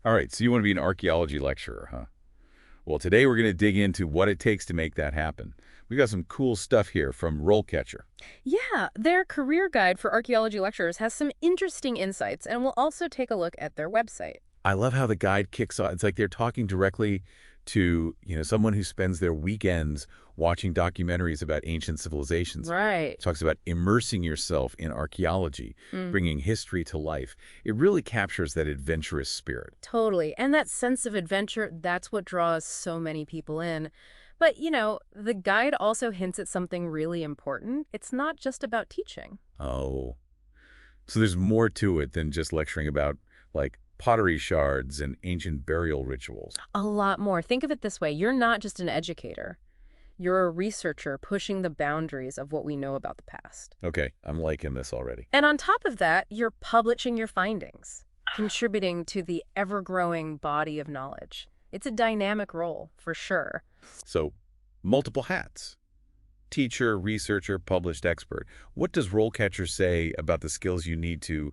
All right, so you want to be an archaeology lecturer, huh? Well, today we're going to dig into what it takes to make that happen. We've got some cool stuff here from RoleCatcher. Yeah, their career guide for archaeology lecturers has some interesting insights, and we'll also take a look at their website. I love how the guide kicks off. It's like they're talking directly to, someone who spends their weekends watching documentaries about ancient civilizations. Right. Talks about immersing yourself in archaeology, Mm, bringing history to life. It really captures that adventurous spirit. totally. And that sense of adventure, that's what draws so many people in. But, the guide also hints at something really important. It's not just about teaching. Oh, so there's more to it than just lecturing about, like, pottery shards and ancient burial rituals. A lot more. Think of it this way. You're not just an educator. You're a researcher pushing the boundaries of what we know about the past. Okay, I'm liking this already. And on top of that, you're publishing your findings, contributing to the ever-growing body of knowledge. It's a dynamic role, for sure. So, multiple hats. Teacher, researcher, published expert. What does RoleCatcher say about the skills you need to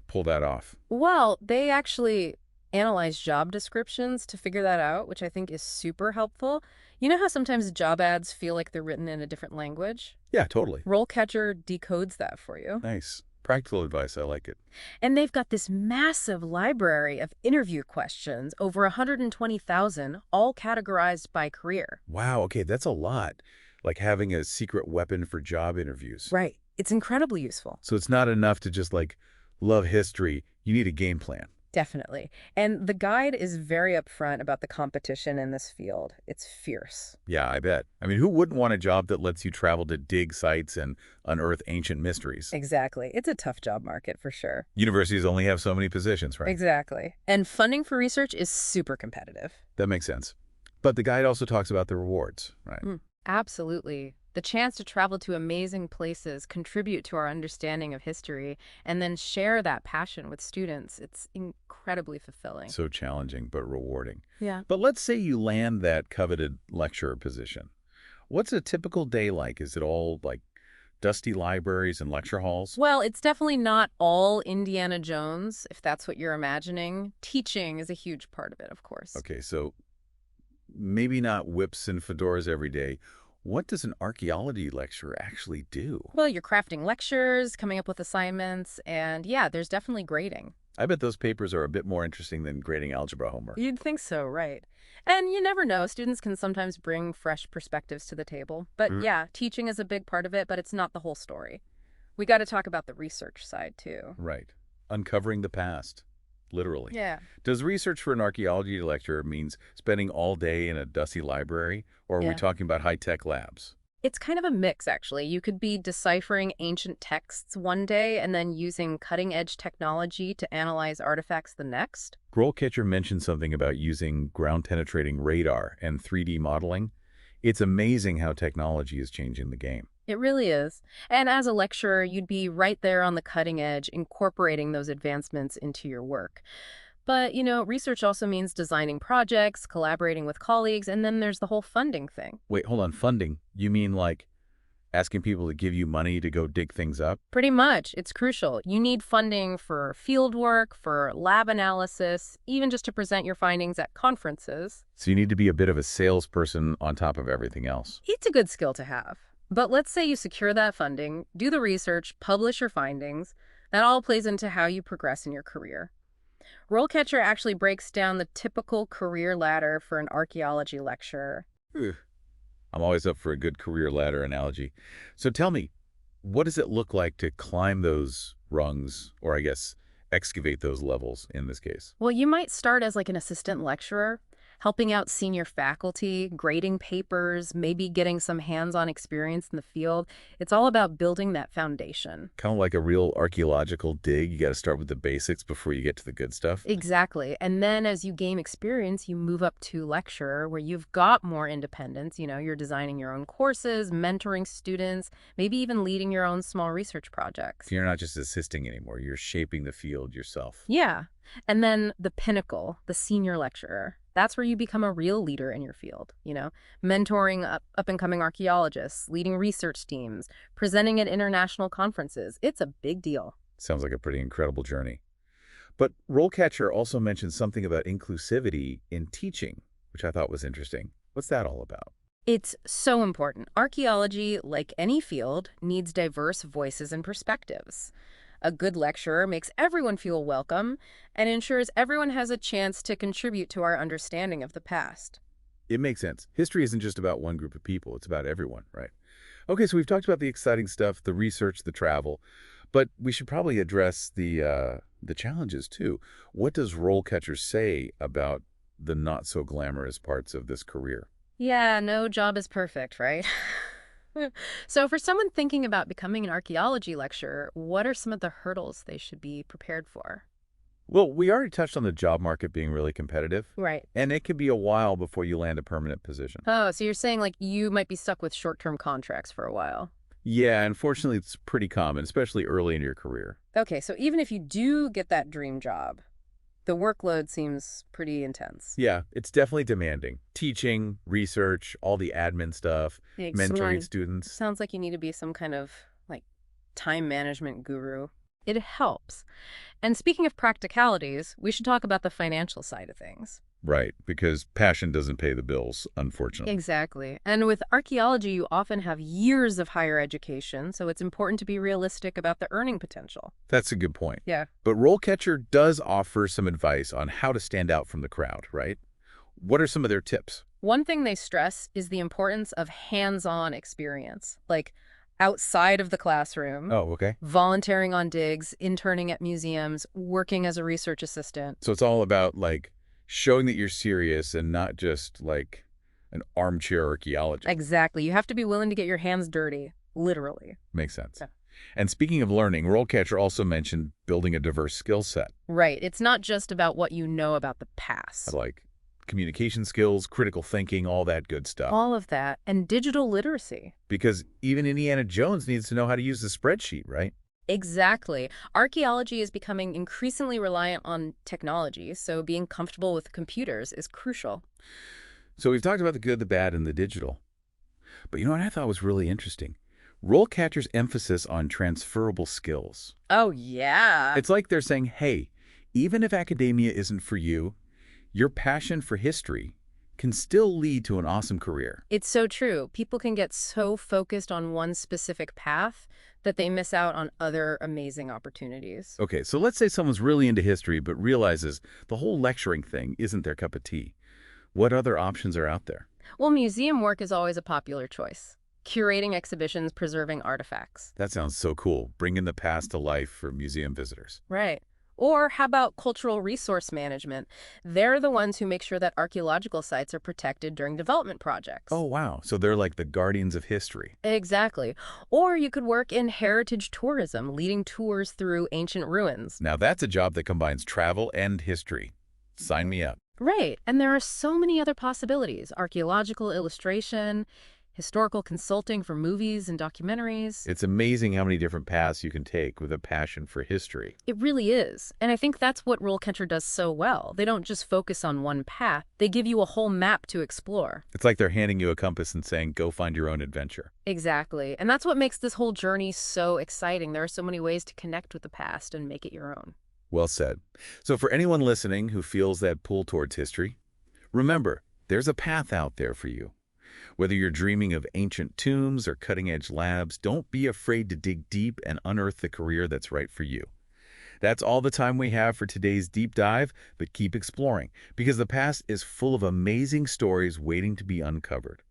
pull that off? Well, they actually analyze job descriptions to figure that out, which I think is super helpful. You know how sometimes job ads feel like they're written in a different language? Yeah, totally. RoleCatcher decodes that for you. Nice. Practical advice. I like it. And they've got this massive library of interview questions, over 120,000, all categorized by career. Wow, okay, that's a lot. Like having a secret weapon for job interviews. Right. It's incredibly useful. So it's not enough to just like love history. You need a game plan. Definitely. And the guide is very upfront about the competition in this field. It's fierce. Yeah, I bet. I mean, who wouldn't want a job that lets you travel to dig sites and unearth ancient mysteries? Exactly. It's a tough job market for sure. Universities only have so many positions, right? Exactly. And funding for research is super competitive. That makes sense. But the guide also talks about the rewards, right? Absolutely. The chance to travel to amazing places, contribute to our understanding of history, and then share that passion with students, it's incredibly fulfilling. So challenging, but rewarding. Yeah. But let's say you land that coveted lecturer position. What's a typical day like? Is it all like dusty libraries and lecture halls? Well, it's definitely not all Indiana Jones, if that's what you're imagining. Teaching is a huge part of it, of course. Okay, so maybe not whips and fedoras every day. What does an archaeology lecturer actually do? Well, you're crafting lectures, coming up with assignments, and yeah, there's definitely grading. I bet those papers are a bit more interesting than grading algebra homework. You'd think so, right? And you never know, students can sometimes bring fresh perspectives to the table. But Mm. yeah, teaching is a big part of it, but it's not the whole story. We got to talk about the research side too. Right. Uncovering the past, literally. Yeah. Does research for an archaeology lecturer means spending all day in a dusty library, or are we Yeah. talking about high-tech labs? It's kind of a mix, actually. You could be deciphering ancient texts one day and then using cutting-edge technology to analyze artifacts the next. RoleCatcher mentioned something about using ground-penetrating radar and 3D modeling. It's amazing how technology is changing the game. It really is. And as a lecturer, you'd be right there on the cutting edge, incorporating those advancements into your work. But, research also means designing projects, collaborating with colleagues, and then there's the whole funding thing. Wait, hold on, funding? You mean like asking people to give you money to go dig things up? Pretty much, it's crucial. You need funding for field work, for lab analysis, even just to present your findings at conferences. So you need to be a bit of a salesperson on top of everything else. It's a good skill to have. But let's say you secure that funding, do the research, publish your findings. That all plays into how you progress in your career. RoleCatcher actually breaks down the typical career ladder for an archaeology lecturer. Ugh. I'm always up for a good career ladder analogy. So tell me, what does it look like to climb those rungs, or I guess excavate those levels in this case? Well, you might start as like an assistant lecturer, helping out senior faculty, grading papers, maybe getting some hands-on experience in the field. It's all about building that foundation. Kind of like a real archaeological dig. You got to start with the basics before you get to the good stuff. Exactly. And then as you gain experience, you move up to lecturer where you've got more independence. You're designing your own courses, mentoring students, maybe even leading your own small research projects. So you're not just assisting anymore. You're shaping the field yourself. Yeah. And then the pinnacle, the senior lecturer. That's where you become a real leader in your field, mentoring up-and-coming archaeologists, leading research teams, presenting at international conferences. It's a big deal. Sounds like a pretty incredible journey. But RoleCatcher also mentioned something about inclusivity in teaching, which I thought was interesting. What's that all about? It's so important. Archaeology, like any field, needs diverse voices and perspectives. A good lecturer makes everyone feel welcome and ensures everyone has a chance to contribute to our understanding of the past. It makes sense. History isn't just about one group of people. It's about everyone, right? Okay, so we've talked about the exciting stuff, the research, the travel, but we should probably address the challenges too. What does RoleCatcher say about the not so glamorous parts of this career? Yeah, no job is perfect, right? So for someone thinking about becoming an archaeology lecturer, what are some of the hurdles they should be prepared for? Well, we already touched on the job market being really competitive, Right. and it can be a while before you land a permanent position. Oh, so you're saying like you might be stuck with short-term contracts for a while. Yeah, unfortunately, it's pretty common, especially early in your career. Okay, so even if you do get that dream job, the workload seems pretty intense. Yeah, it's definitely demanding. Teaching, research, all the admin stuff, mentoring Excellent. students. Sounds like you need to be some kind of like time management guru. It helps. And speaking of practicalities, we should talk about the financial side of things. Right, because passion doesn't pay the bills, unfortunately. Exactly. And with archaeology, you often have years of higher education, so it's important to be realistic about the earning potential. That's a good point. Yeah. But RoleCatcher does offer some advice on how to stand out from the crowd, right? What are some of their tips? One thing they stress is the importance of hands-on experience, like outside of the classroom, Oh, okay. volunteering on digs, interning at museums, working as a research assistant. So it's all about, like, showing that you're serious and not just, like, an armchair archaeologist. Exactly. You have to be willing to get your hands dirty, literally. Makes sense. Yeah. And speaking of learning, RoleCatcher also mentioned building a diverse skill set, Right. It's not just about what you know about the past. like communication skills, critical thinking, all that good stuff. All of that, and digital literacy. Because even Indiana Jones needs to know how to use the spreadsheet, right? Exactly. Archaeology is becoming increasingly reliant on technology, so being comfortable with computers is crucial. So we've talked about the good, the bad, and the digital. But you know what I thought was really interesting? RoleCatcher's emphasis on transferable skills. Oh, yeah. It's like they're saying, hey, even if academia isn't for you, your passion for history can still lead to an awesome career. It's so true. People can get so focused on one specific path that they miss out on other amazing opportunities. Okay, so let's say someone's really into history but realizes the whole lecturing thing isn't their cup of tea. What other options are out there? Well, museum work is always a popular choice. Curating exhibitions, preserving artifacts. That sounds so cool, bringing the past to life for museum visitors. Right. Or how about cultural resource management? They're the ones who make sure that archaeological sites are protected during development projects. Oh, wow. So they're like the guardians of history. Exactly. Or you could work in heritage tourism, leading tours through ancient ruins. Now that's a job that combines travel and history. Sign me up. Right. And there are so many other possibilities. Archaeological illustration, historical consulting for movies and documentaries. It's amazing how many different paths you can take with a passion for history. It really is. And I think that's what RoleCatcher does so well. They don't just focus on one path. They give you a whole map to explore. It's like they're handing you a compass and saying, go find your own adventure. Exactly. And that's what makes this whole journey so exciting. There are so many ways to connect with the past and make it your own. Well said. So for anyone listening who feels that pull towards history, remember, there's a path out there for you. Whether you're dreaming of ancient tombs or cutting-edge labs, don't be afraid to dig deep and unearth the career that's right for you. That's all the time we have for today's deep dive, but keep exploring, because the past is full of amazing stories waiting to be uncovered.